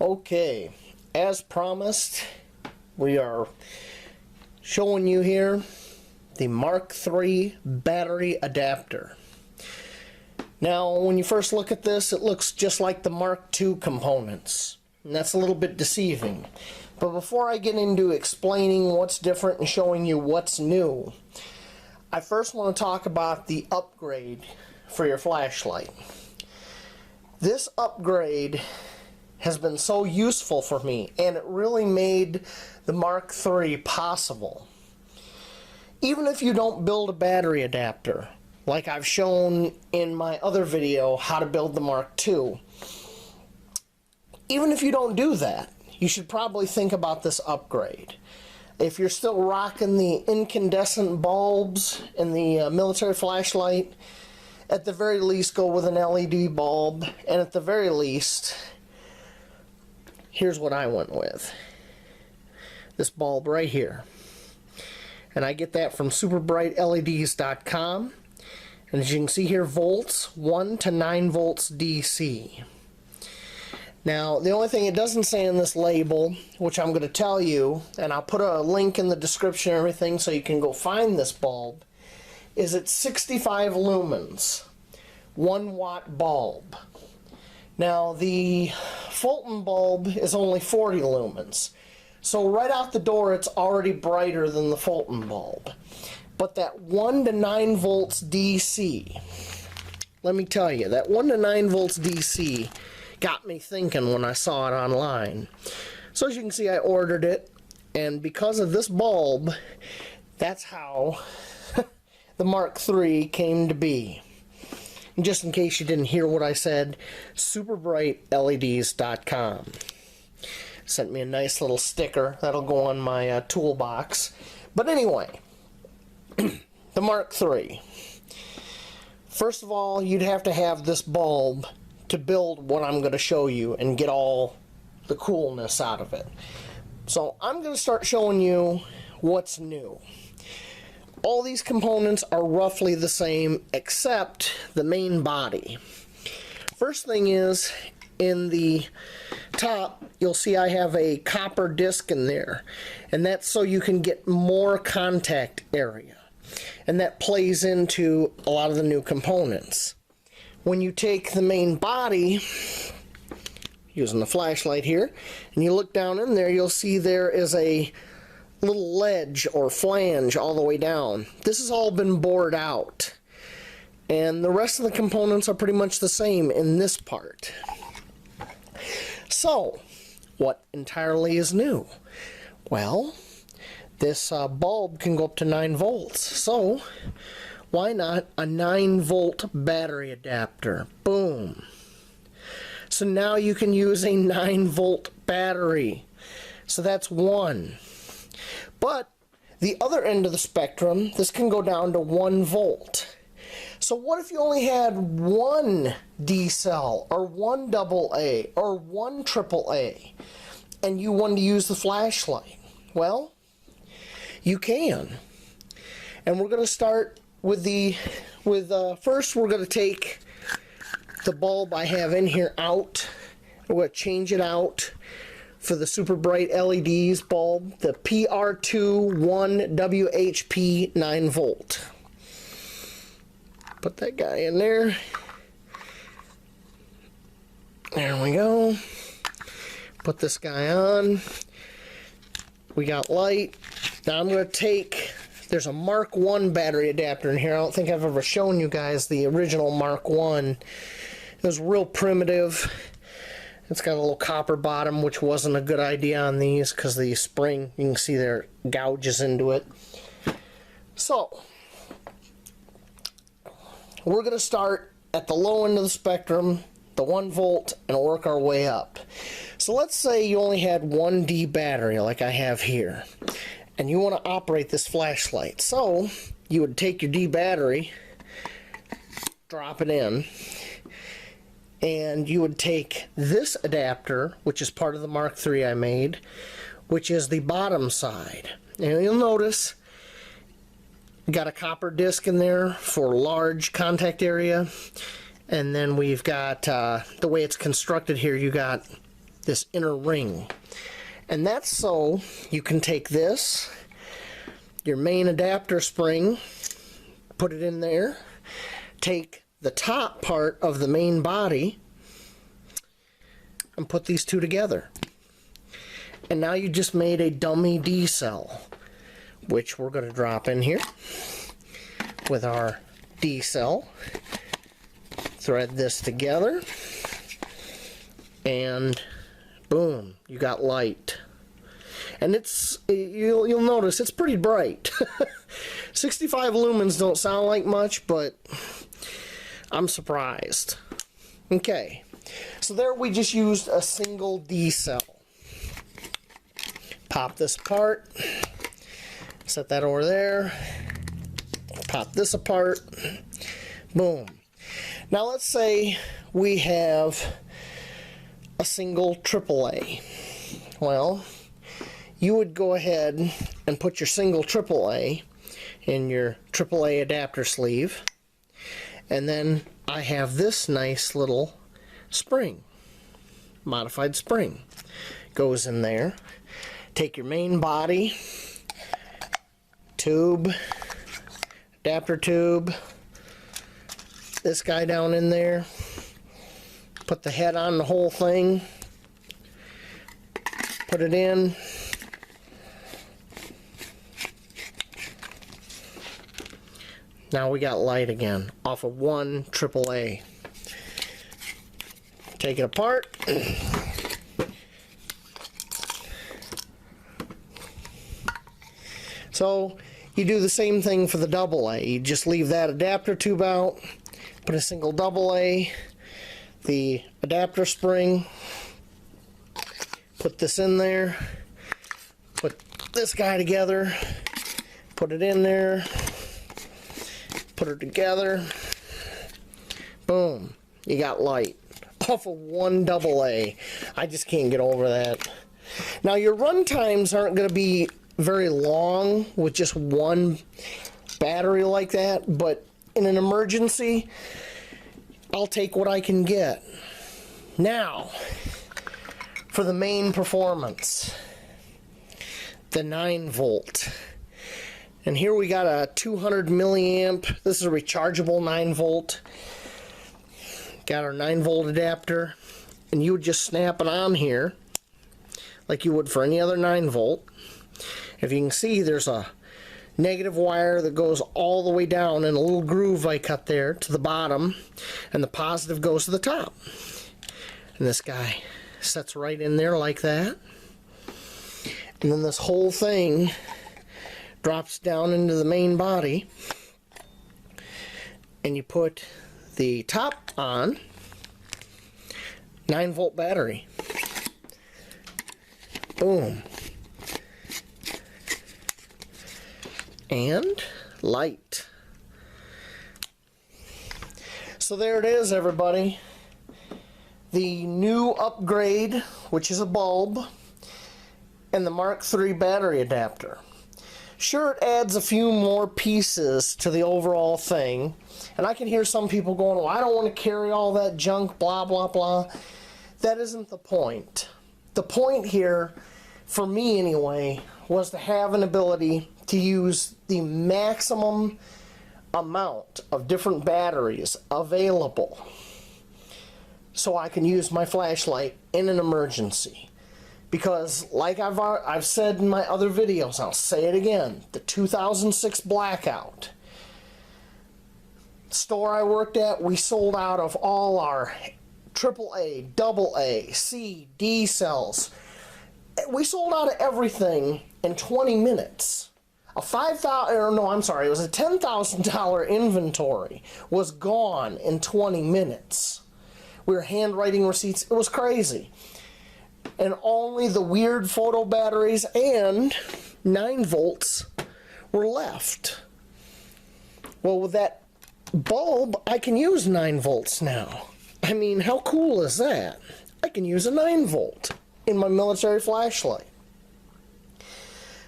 Okay, as promised, we are showing you here the Mark III battery adapter. Now, when you first look at this, it looks just like the Mark II components, and that's a little bit deceiving. But before I get into explaining what's different and showing you what's new, I first want to talk about the upgrade for your flashlight. This upgrade has been so useful for me, and it really made the Mark III possible. Even if you don't build a battery adapter, like I've shown in my other video, how to build the Mark II, even if you don't do that, you should probably think about this upgrade. If you're still rocking the incandescent bulbs in the military flashlight, at the very least go with an LED bulb, and at the very least, here's what I went with. This bulb right here. And I get that from superbrightleds.com. And as you can see here, volts, 1 to 9 volts DC. Now, the only thing it doesn't say in this label, which I'm going to tell you, and I'll put a link in the description and everything so you can go find this bulb, is it's 65 lumens, 1 watt bulb. Now, the Fulton bulb is only 40 lumens. So right out the door, it's already brighter than the Fulton bulb. But that 1 to 9 volts DC, let me tell you, that 1 to 9 volts DC got me thinking when I saw it online. So as you can see, I ordered it, and because of this bulb, that's how the Mark III came to be. And just in case you didn't hear what I said, superbrightleds.com sent me a nice little sticker that'll go on my toolbox. But anyway, the Mark III. First of all, you'd have to have this bulb to build what I'm going to show you and get all the coolness out of it. So I'm going to start showing you what's new. All these components are roughly the same except the main body. First thing is, in the top, you'll see I have a copper disc in there, and that's so you can get more contact area, and that plays into a lot of the new components. When you take the main body, using the flashlight here, and you look down in there, you'll see there is a little ledge or flange all the way down. This has all been bored out, and the rest of the components are pretty much the same in this part. So, what entirely is new? Well, this bulb can go up to 9 volts, so why not a 9 volt battery adapter? Boom! So now you can use a 9 volt battery. So that's one. But the other end of the spectrum, this can go down to 1 volt. So what if you only had one D cell, or one AA, or one AAA, and you wanted to use the flashlight? Well, you can. And we're going to start with first we're going to take the bulb I have in here out. We're going to change it out for the Super Bright LEDs bulb, the PR2 1WHP 9 volt. Put that guy in there. There we go. Put this guy on. We got light. Now I'm going to take, there's a Mark I battery adapter in here. I don't think I've ever shown you guys the original Mark I. It was real primitive. It's got a little copper bottom, which wasn't a good idea on these because the spring, you can see there, gouges into it. So, we're going to start at the low end of the spectrum, the 1 volt, and work our way up. So let's say you only had 1 D battery like I have here, and you want to operate this flashlight. So you would take your D battery, drop it in, and you would take this adapter, which is part of the Mark III I made, which is the bottom side. And you'll notice got a copper disc in there for large contact area, and then we've got the way it's constructed here, you got this inner ring. And that's so you can take this, your main adapter spring, put it in there, take the top part of the main body, and put these two together. And now you just made a dummy D cell, which we're going to drop in here with our D cell. Thread this together, and boom, you got light. And it's, you'll notice it's pretty bright. 65 lumens don't sound like much, but I'm surprised. Okay, so there we just used a single D cell. Pop this apart, set that over there, pop this apart, boom. Now let's say we have a single AAA. Well, you would go ahead and put your single AAA in your AAA adapter sleeve, and then I have this nice little spring, modified spring, goes in there. Take your main body, tube, adapter tube, this guy down in there, put the head on the whole thing, put it in, now we got light again off of one AAA. Take it apart, so you do the same thing for the AA. You just leave that adapter tube out, put a single AA, the adapter spring, put this in there, put this guy together, put it in there, put it together, boom, you got light off of one AA. I just can't get over that. Now your run times aren't going to be very long with just one battery like that, but in an emergency, I'll take what I can get. Now, for the main performance, the 9 volt. And here we got a 200 milliamp. This is a rechargeable 9 volt. Got our 9 volt adapter, and you would just snap it on here like you would for any other 9 volt. If you can see, there's a negative wire that goes all the way down in a little groove I cut there to the bottom, and the positive goes to the top. And this guy sets right in there like that. And then this whole thing drops down into the main body, and you put the top on, 9 volt battery. Boom. And light. So there it is, everybody. The new upgrade, which is a bulb, and the Mark III battery adapter. Sure, it adds a few more pieces to the overall thing, and I can hear some people going, well, I don't want to carry all that junk, blah, blah, blah. That isn't the point. The point here, for me anyway, was to have an ability to use the maximum amount of different batteries available so I can use my flashlight in an emergency. Because like I've said in my other videos, I'll say it again, the 2006 blackout. Store I worked at, we sold out of all our AAA, AA, C, D cells. We sold out of everything in 20 minutes. A it was a $10,000 inventory was gone in 20 minutes. We were handwriting receipts. It was crazy. And only the weird photo batteries and 9 volts were left. Well, with that bulb, I can use 9 volts now. I mean, how cool is that? I can use a 9 volt in my military flashlight.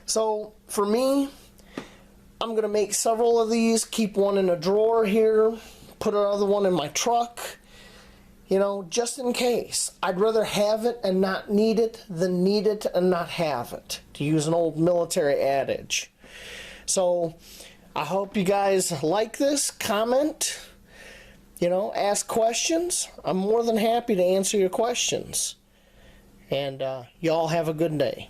So, for me, I'm going to make several of these, keep one in a drawer here, put another one in my truck. You know, just in case. I'd rather have it and not need it than need it and not have it, to use an old military adage. So, I hope you guys like this. Comment, you know, ask questions. I'm more than happy to answer your questions. And y'all have a good day.